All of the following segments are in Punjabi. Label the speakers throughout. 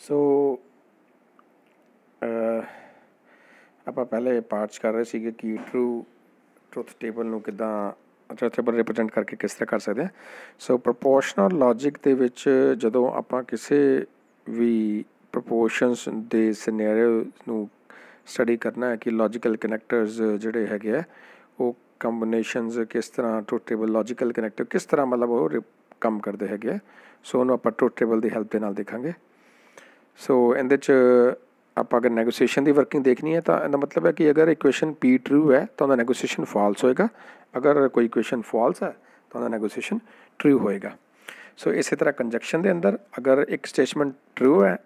Speaker 1: ਸੋ ਆਪਾਂ ਪਹਿਲੇ ਪਾਰਟਸ ਕਰ ਰਹੇ ਸੀਗੇ ਕਿ ਟਰੂਥ ਟੇਬਲ ਨੂੰ ਕਿੱਦਾਂ ਟਰੂਥ ਟੇਬਲ ਰਿਪਰੈਜ਼ੈਂਟ ਕਰਕੇ ਕਿਸ ਤਰ੍ਹਾਂ ਕਰ ਸਕਦੇ ਹਾਂ। ਸੋ ਪ੍ਰਪੋਰਸ਼ਨਲ ਲੌਜਿਕ ਦੇ ਵਿੱਚ ਜਦੋਂ ਆਪਾਂ ਕਿਸੇ ਵੀ ਪ੍ਰਪੋਰਸ਼ਨਸ ਦੇ ਸਿਨੈਰੀਓ ਨੂੰ ਸਟੱਡੀ ਕਰਨਾ ਹੈ ਕਿ ਲੌਜੀਕਲ ਕਨੈਕਟਰਸ ਜਿਹੜੇ ਹੈਗੇ ਆ ਉਹ ਕੰਬੀਨੇਸ਼ਨਸ ਕਿਸ ਤਰ੍ਹਾਂ ਟਰੂਥ ਟੇਬਲ ਲੌਜੀਕਲ ਕਨੈਕਟਰ ਕਿਸ ਤਰ੍ਹਾਂ ਮਤਲਬ ਉਹ ਕੰਮ ਕਰਦੇ ਹੈਗੇ ਆ। ਸੋ ਉਹਨੂੰ ਆਪਾਂ ਟਰੂਥ ਟੇਬਲ ਦੀ ਹੈਲਪ ਦੇ ਨਾਲ ਦੇਖਾਂਗੇ। ਸੋ ਇਹਦੇ 'ਚ ਆਪਾਂ ਅਗਰ ਨੈਗੋਸੀਏਸ਼ਨ ਦੀ ਵਰਕਿੰਗ ਦੇਖਣੀ ਹੈ ਤਾਂ ਇਹਦਾ ਮਤਲਬ ਹੈ ਕਿ ਅਗਰ ਇਕੁਏਸ਼ਨ P ਟਰੂ ਹੈ ਤਾਂ ਉਹਦਾ ਨੈਗੋਸੀਏਸ਼ਨ ਫਾਲਸ ਹੋਏਗਾ, ਅਗਰ ਕੋਈ ਇਕੁਏਸ਼ਨ ਫਾਲਸ ਹੈ ਤਾਂ ਉਹਦਾ ਨੈਗੋਸੀਏਸ਼ਨ ਟਰੂ ਹੋਏਗਾ। ਸੋ ਇਸੇ ਤਰ੍ਹਾਂ ਕੰਜੰਕਸ਼ਨ ਦੇ ਅੰਦਰ ਅਗਰ ਇੱਕ ਸਟੇਟਮੈਂਟ ਟਰੂ ਹੈ,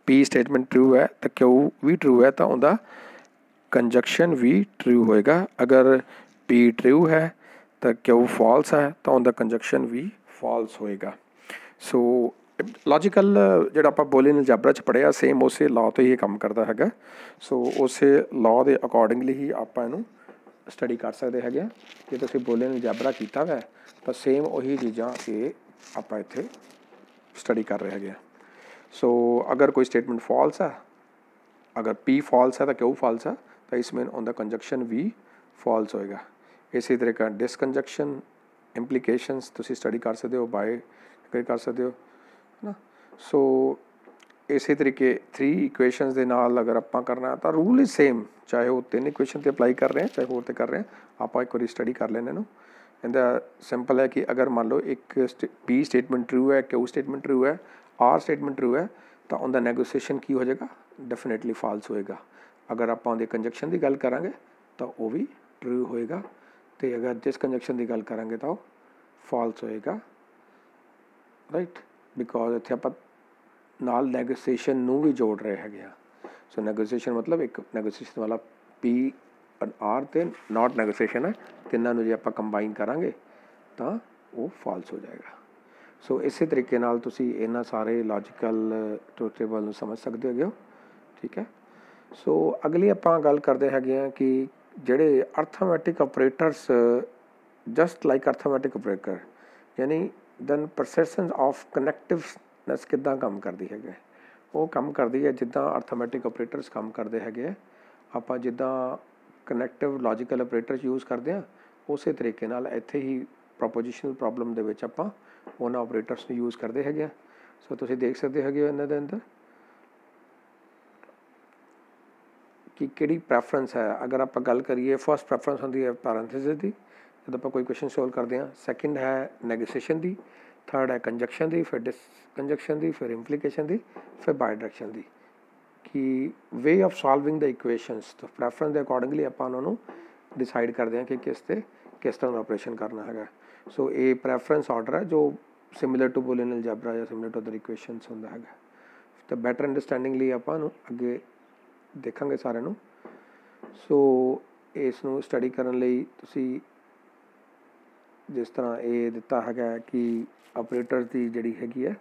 Speaker 1: P ਸਟੇਟਮੈਂਟ ਟਰੂ ਹੈ ਤਾਂ Q ਵੀ ਟਰੂ ਹੈ ਤਾਂ ਉਹਦਾ ਕੰਜੰਕਸ਼ਨ ਵੀ ਟਰੂ ਹੋਏਗਾ। ਅਗਰ P ਟਰੂ ਹੈ ਤਾਂ Q ਫਾਲਸ ਹੈ ਤਾਂ ਉਹਦਾ ਕੰਜੰਕਸ਼ਨ ਵੀ ਫਾਲਸ ਹੋਏਗਾ। ਸੋ ਲੌਜੀਕਲ ਜਿਹੜਾ ਆਪਾਂ ਬੂਲੀਅਨ ਅਲਜਬਰਾ 'ਚ ਪੜ੍ਹਿਆ ਸੇਮ ਉਸੇ ਲਾਅ 'ਤੇ ਹੀ ਇਹ ਕੰਮ ਕਰਦਾ ਹੈਗਾ। ਸੋ ਉਸੇ ਲਾਅ ਦੇ ਅਕੋਰਡਿੰਗਲੀ ਹੀ ਆਪਾਂ ਇਹਨੂੰ ਸਟੱਡੀ ਕਰ ਸਕਦੇ ਹੈਗੇ ਆ। ਜੇ ਤੁਸੀਂ ਬੂਲੀਅਨ ਅਲਜਬਰਾ ਕੀਤਾ ਹੋਇਆ ਤਾਂ ਸੇਮ ਉਹੀ ਚੀਜ਼ਾਂ ਇਹ ਆਪਾਂ ਇੱਥੇ ਸਟੱਡੀ ਕਰ ਰਹੇ ਹੈਗੇ ਆ। ਸੋ ਅਗਰ ਕੋਈ ਸਟੇਟਮੈਂਟ ਫਾਲਸ ਹੈ, ਅਗਰ P ਫਾਲਸ ਹੈ ਤਾਂ Q ਫਾਲਸ ਹੈ ਤਾਂ ਇਸ ਮੀਨ ਉਹਦਾ ਕੰਜੰਕਸ਼ਨ ਵੀ ਫਾਲਸ ਹੋਏਗਾ। ਇਸੇ ਤਰੀਕਾ ਡਿਸਕੰਜੰਕਸ਼ਨ ਇੰਪਲੀਕੇਸ਼ਨਸ ਤੁਸੀਂ ਸਟੱਡੀ ਕਰ ਸਕਦੇ ਹੋ, ਬਾਏ ਕਰ ਸਕਦੇ ਹੋ ਹੈ ਨਾ। ਸੋ ਇਸੇ ਤਰੀਕੇ 3 ਇਕੁਏਸ਼ਨਸ ਦੇ ਨਾਲ ਅਗਰ ਆਪਾਂ ਕਰਨਾ ਤਾਂ ਰੂਲ ਇਜ਼ ਸੇਮ, ਚਾਹੇ ਉਹ 3 ਇਕੁਏਸ਼ਨ 'ਤੇ ਅਪਲਾਈ ਕਰ ਰਹੇ ਹਾਂ ਚਾਹੇ ਹੋਰ 'ਤੇ ਕਰ ਰਹੇ ਹਾਂ। ਆਪਾਂ ਇੱਕ ਵਾਰੀ ਸਟੱਡੀ ਕਰ ਲੈਂਦੇ ਇਹਨੂੰ। ਇਹਦਾ ਸਿੰਪਲ ਹੈ ਕਿ ਅਗਰ ਮੰਨ ਲਓ ਇੱਕ P ਸਟੇਟਮੈਂਟ ਟਰੂ ਹੈ, Q ਸਟੇਟਮੈਂਟ ਟਰੂ ਹੈ, R ਸਟੇਟਮੈਂਟ ਟਰੂ ਹੈ ਤਾਂ ਉਹਦਾ ਨੈਗੋਸੀਏਸ਼ਨ ਕੀ ਹੋ ਜਾਏਗਾ, ਡੈਫੀਨੇਟਲੀ ਫਾਲਸ ਹੋਏਗਾ। ਅਗਰ ਆਪਾਂ ਉਹਦੇ ਕੰਜੰਕਸ਼ਨ ਦੀ ਗੱਲ ਕਰਾਂਗੇ ਤਾਂ ਉਹ ਵੀ ਟਰੂ ਹੋਏਗਾ, ਅਤੇ ਅਗਰ ਡਿਸਕੰਜੰਕਸ਼ਨ ਦੀ ਗੱਲ ਕਰਾਂਗੇ ਤਾਂ ਉਹ ਫਾਲਸ ਹੋਏਗਾ, ਰਾਈਟ। ਬਿਕੋਜ਼ ਇੱਥੇ ਆਪਾਂ ਨਾਲ ਨੈਗੋਸੀਏਸ਼ਨ ਨੂੰ ਵੀ ਜੋੜ ਰਹੇ ਹੈਗੇ ਆ। ਸੋ ਨੈਗੋਸੀਏਸ਼ਨ ਮਤਲਬ ਇੱਕ ਨੈਗੋਸੀਏਸ਼ਨ ਵਾਲਾ P R ਅਤੇ ਨਾਟ ਨੈਗੋਸੀਏਸ਼ਨ ਹੈ, ਤਿੰਨਾਂ ਨੂੰ ਜੇ ਆਪਾਂ ਕੰਬਾਈਨ ਕਰਾਂਗੇ ਤਾਂ ਉਹ ਫਾਲਸ ਹੋ ਜਾਏਗਾ। ਸੋ ਇਸੇ ਤਰੀਕੇ ਨਾਲ ਤੁਸੀਂ ਇਹਨਾਂ ਸਾਰੇ ਲੌਜੀਕਲ ਟਰੂਥ ਟੇਬਲ ਨੂੰ ਸਮਝ ਸਕਦੇ ਹੈਗੇ ਹੋ, ਠੀਕ ਹੈ। ਸੋ ਅਗਲੀ ਆਪਾਂ ਗੱਲ ਕਰਦੇ ਹੈਗੇ ਹਾਂ ਕਿ ਜਿਹੜੇ arithmetic operators just like arithmetic operator ਯਾਨੀ ਦੈਨ ਪਰਸੈਪਸ਼ਨ ਆਫ ਕਨੈਕਟਿਵਨੈਸ ਕਿੱਦਾਂ ਕੰਮ ਕਰਦੀ ਹੈਗੇ। ਉਹ ਕੰਮ ਕਰਦੀ ਹੈ ਜਿੱਦਾਂ ਅਰਥਮੈਟਿਕ ਆਪਰੇਟਰਸ ਕੰਮ ਕਰਦੇ ਹੈਗੇ ਆ। ਆਪਾਂ ਜਿੱਦਾਂ ਕਨੈਕਟਿਵ ਲੌਜੀਕਲ ਆਪਰੇਟਰਸ ਯੂਜ਼ ਕਰਦੇ ਹਾਂ ਉਸੇ ਤਰੀਕੇ ਨਾਲ ਇੱਥੇ ਹੀ ਪ੍ਰੋਪੋਜੀਸ਼ਨਲ ਪ੍ਰੋਬਲਮ ਦੇ ਵਿੱਚ ਆਪਾਂ ਉਹਨਾਂ ਆਪਰੇਟਰਸ ਨੂੰ ਯੂਜ਼ ਕਰਦੇ ਹੈਗੇ ਆ। ਸੋ ਤੁਸੀਂ ਦੇਖ ਸਕਦੇ ਹੈਗੇ ਹੋ ਇਹਨਾਂ ਦੇ ਅੰਦਰ ਕਿ ਕਿਹੜੀ ਪ੍ਰੈਫਰੈਂਸ ਹੈ। ਅਗਰ ਆਪਾਂ ਗੱਲ ਕਰੀਏ ਫਸਟ ਪ੍ਰੈਫਰੈਂਸ ਹੁੰਦੀ ਹੈ ਪੈਰੇਂਥੀਸਿਸ ਦੀ ਜਦੋਂ ਆਪਾਂ ਕੋਈ ਕੁਐਸਚਨ ਸੋਲਵ ਕਰਦੇ ਹਾਂ, ਸੈਕਿੰਡ ਹੈ ਨੈਗੋਸੀਏਸ਼ਨ ਦੀ, ਥਰਡ ਹੈ ਕੰਜੰਕਸ਼ਨ ਦੀ, ਫਿਰ ਡਿਸਕੰਜੰਕਸ਼ਨ ਦੀ, ਫਿਰ ਇੰਪਲੀਕੇਸ਼ਨ ਦੀ, ਫਿਰ ਬਾਈ ਡਾਇਰੈਕਸ਼ਨ ਦੀ। ਕਿ way of solving the equations ਤਾਂ ਪ੍ਰੈਫਰੈਂਸ ਦੇ ਅਕੋਰਡਿੰਗਲੀ ਆਪਾਂ ਉਹਨਾਂ ਨੂੰ ਡਿਸਾਈਡ ਕਰਦੇ ਹਾਂ ਕਿ ਕਿਸ ਤਰ੍ਹਾਂ ਦਾ ਆਪਰੇਸ਼ਨ ਕਰਨਾ ਹੈਗਾ। ਸੋ ਇਹ ਪ੍ਰੈਫਰੈਂਸ ਆਰਡਰ ਹੈ ਜੋ ਸਿਮਿਲਰ ਟੂ ਬੂਲੀਅਨ ਅਲਜਬਰਾ ਜਾਂ ਸਿਮਿਲਰ ਟੂ ਅਦਰ ਇਕੁਏਸ਼ਨਸ ਹੁੰਦਾ ਹੈਗਾ। ਤਾਂ ਬੈਟਰ ਅੰਡਰਸਟੈਂਡਿੰਗ ਲਈ ਆਪਾਂ ਨੂੰ ਅੱਗੇ ਦੇਖਾਂਗੇ ਸਾਰਿਆਂ ਨੂੰ। ਸੋ ਇਸ ਨੂੰ ਸਟੱਡੀ ਕਰਨ ਲਈ ਤੁਸੀਂ ਜਿਸ ਤਰ੍ਹਾਂ ਇਹ ਦਿੱਤਾ ਹੈਗਾ ਕਿ ਆਪਰੇਟਰ ਦੀ ਜਿਹੜੀ ਹੈਗੀ ਹੈ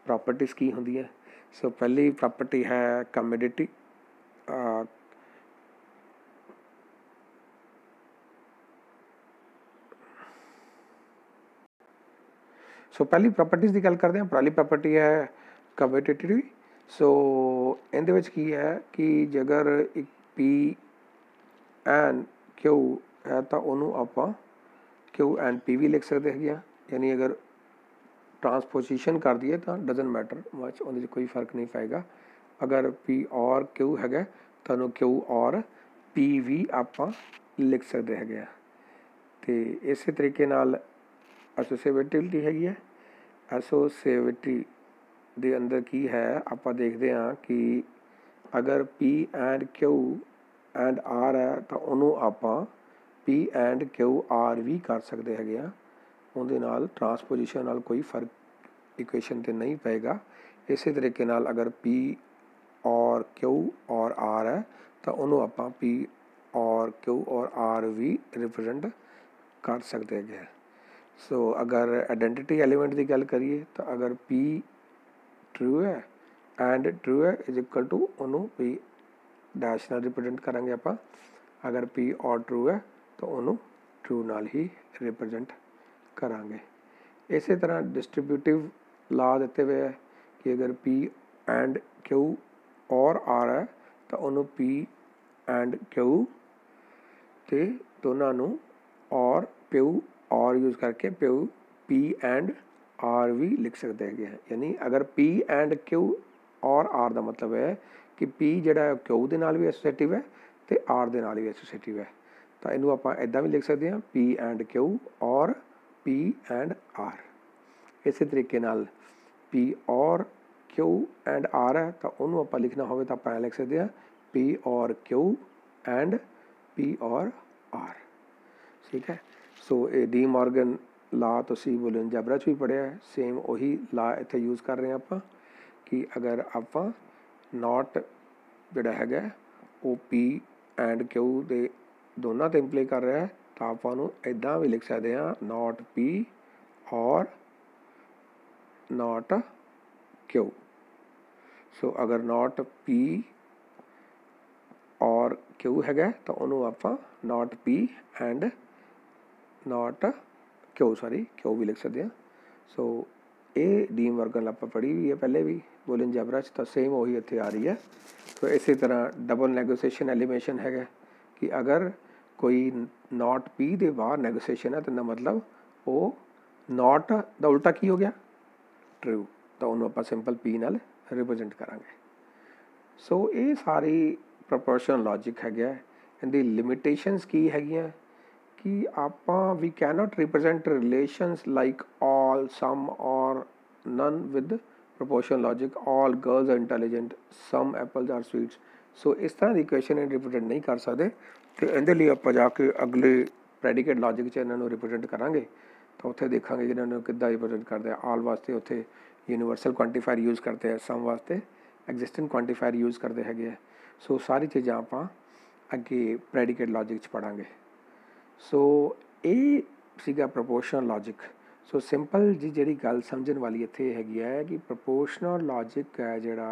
Speaker 1: ਪ੍ਰੋਪਰਟੀਜ਼ ਕੀ ਹੁੰਦੀ ਹੈ। ਸੋ ਪਹਿਲੀ ਪ੍ਰੋਪਰਟੀ ਹੈ ਕਮਿਊਡਿਟੀ। ਸੋ ਪਹਿਲੀ ਪ੍ਰੋਪਰਟੀਜ਼ ਦੀ ਗੱਲ ਕਰਦੇ ਹਾਂ। ਪਹਿਲੀ ਪ੍ਰੋਪਰਟੀ ਹੈ ਕਮਿਊਟੇਟਿਵ। ਸੋ ਇਹਦੇ ਵਿੱਚ ਕੀ ਹੈ ਕਿ ਜੇਕਰ ਇੱਕ P ਐਂਡ Q ਹੈ ਤਾਂ ਉਹਨੂੰ ਆਪਾਂ Q ਐਂਡ P ਵੀ ਲਿਖ ਸਕਦੇ ਹੈਗੇ ਆ। ਯਾਨੀ ਅਗਰ ਟਰਾਂਸਪੋਜੀਸ਼ਨ ਕਰ ਦਈਏ ਤਾਂ ਡਜ਼ਨਟ ਮੈਟਰ ਮਚ, ਉਹਦੇ 'ਚ ਕੋਈ ਫਰਕ ਨਹੀਂ ਪਏਗਾ। ਅਗਰ P ਔਰ Q ਹੈਗਾ ਤੁਹਾਨੂੰ Q ਔਰ P ਵੀ ਆਪਾਂ ਲਿਖ ਸਕਦੇ ਹੈਗੇ ਆ। ਅਤੇ ਇਸੇ ਤਰੀਕੇ ਨਾਲ ਐਸੋਸਿਏਟਿਵਿਟੀ ਹੈਗੀ ਹੈ। ਐਸੋਸਿਏਟਿਵਿਟੀ ਦੇ ਅੰਦਰ ਕੀ ਹੈ ਆਪਾਂ ਦੇਖਦੇ ਹਾਂ ਕਿ ਅਗਰ P and Q and R ਹੈ ਤਾਂ ਉਹਨੂੰ ਆਪਾਂ P ਐਂਡ Q R ਵੀ ਕਰ ਸਕਦੇ ਹੈਗੇ ਆ। ਉਹਦੇ ਨਾਲ ਟਰਾਂਸਪੋਜੀਸ਼ਨ ਨਾਲ ਕੋਈ ਫਰਕ ਇਕੁਏਸ਼ਨ 'ਤੇ ਨਹੀਂ ਪਏਗਾ। ਇਸੇ ਤਰੀਕੇ ਨਾਲ ਅਗਰ P ਔਰ Q ਔਰ R ਹੈ ਤਾਂ ਉਹਨੂੰ ਆਪਾਂ P ਔਰ Q ਔਰ R ਵੀ ਰਿਪਰੈਜ਼ੈਂਟ ਕਰ ਸਕਦੇ ਹੈਗੇ ਆ। ਸੋ ਅਗਰ ਆਈਡੈਂਟੀਟੀ ਐਲੀਮੈਂਟ ਦੀ ਗੱਲ ਕਰੀਏ ਤਾਂ ਅਗਰ P ਟਰੂ ਹੈ ਐਂਡ ਟਰੂ ਹੈ ਇਜ਼ ਇਕੁਅਲ ਟੂ ਉਹਨੂੰ P ਡੈਸ਼ ਨਾਲ ਰਿਪਰੈਜ਼ੈਂਟ ਕਰਾਂਗੇ ਆਪਾਂ। ਅਗਰ P ਔਰ ਟਰੂ ਹੈ ਤਾਂ ਉਹਨੂੰ ਟਰੂ ਨਾਲ ਹੀ ਰਿਪਰੈਜ਼ੈਂਟ ਕਰਾਂਗੇ। ਇਸੇ ਤਰ੍ਹਾਂ ਡਿਸਟਰੀਬਿਊਟਿਵ ਲਾ ਦਿੱਤੇ ਹੋਏ ਹੈ ਕਿ ਅਗਰ P ਐਂਡ ਕਿਊ ਔਰ ਆਰ ਹੈ ਤਾਂ ਉਹਨੂੰ ਪੀ ਐਂਡ ਕਿਊ ਤੇ ਦੋਨਾਂ ਨੂੰ ਔਰ ਪਿਊ ਔਰ ਯੂਜ਼ ਕਰਕੇ ਪਿਊ ਪੀ ਐਂਡ आर भी लिख सकते हैं। यानी अगर पी एंड क्यू और आर का मतलब है कि पी जोड़ा क्यू के नाल भी एसोसिएटिव है तो आर के नाल भी एसोसिएटिव है, तो इनू आप इदा भी लिख सकते हैं पी एंड क्यू और पी एंड आर। इस तरीके नाल पी और क्यू एंड आर है तो उन्होंने आप लिखना हो तो आप लिख सकते हैं पी और क्यू एंड पी और आर। ठीक है। सो ये डी मॉर्गन ला तुसी बूलियन जैबरा च भी पढ़िया है, सेम वही ला इत्थे यूज़ कर रहे हैं आप कि अगर आप नॉट जोड़ा है वो पी एंड क्यू दे दोनों ते इंप्ले कर रहा है तो आप इदा भी लिख सकते हैं नॉट पी और नॉट क्यू। सो अगर नॉट पी और क्यू है तो उन्होंने आप not P and not Q Q भी लिख सकते हैं। सो ये डी मॉर्गन आप पढ़ी हुई है पहले भी बूलियन जैबरा तो सेम वही इतने आ रही है। तो इस तरह डबल नैगोशिएशन एलिमिनेशन है कि अगर कोई नॉट पी दे बाहर नैगोशिएशन है तो मतलब वो नॉट का उल्टा की हो गया ट्रू, तो उन्होंने आप सिंपल पी नाल रिप्रेजेंट करांगे। सो ये सारी प्रोपोर्शनल लॉजिक है। इनकी लिमिटेशनस की है कि आप we cannot represent relations like all some और none with proportional logic all girls are intelligent some apples are sweets. So इस तरह की इक्वेशन रिप्रेजेंट नहीं कर सकते, तो इहदे लिए आप जाके अगले प्रेडिकेट लॉजिक इन्होंने रिप्रेजेंट करांगे तो उत्थे देखा कि इन्होंने किद्दां रिप्रेजेंट करते हैं। ऑल वास्ते उत्थे यूनीवर्सल क्वांटिफायर यूज़ करते हैं, सम वास्ते एग्जिस्टिंग क्वांटिफायर यूज़ करते हैं। सो सारी चीज़ां आप अगे प्रेडिकेट लॉजिक पढ़ांगे। सो ये सीगा प्रोपोर्शनल लॉजिक। सो सिंपल जी जी गल समझण वाली इत्थे हैगी है कि प्रोपोर्शनल लॉजिक है जिहड़ा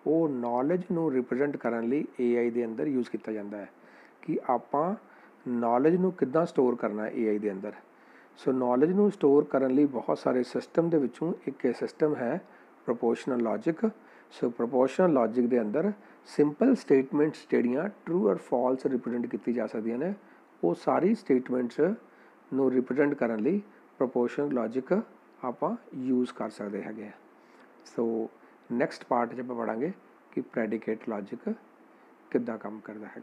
Speaker 1: वो नॉलेज नू रिप्रेजेंट करन लई AI दे अंदर यूज़ किया जाता है कि आपां नॉलेज नू किद्दां स्टोर करना है AI दे अंदर। सो नॉलेज नू स्टोर करन लई बहुत सारे सिस्टम दे विचों एक सिस्टम है प्रोपोर्शनल लॉजिक। सो प्रोपोर्शनल लॉजिक दे अंदर सिंपल स्टेटमेंट्स जिहड़ियां ट्रू और फॉल्स रिप्रेजेंट की जा सकदियां ने, वो सारी स्टेटमेंट्स नू रिप्रेजेंट करने लई प्रोपोर्शनल लॉजिक आप यूज़ कर सकते हैं। सो नैक्सट पार्ट च आप पढ़ांगे कि प्रेडिकेट लॉजिक किद्दां काम करता है।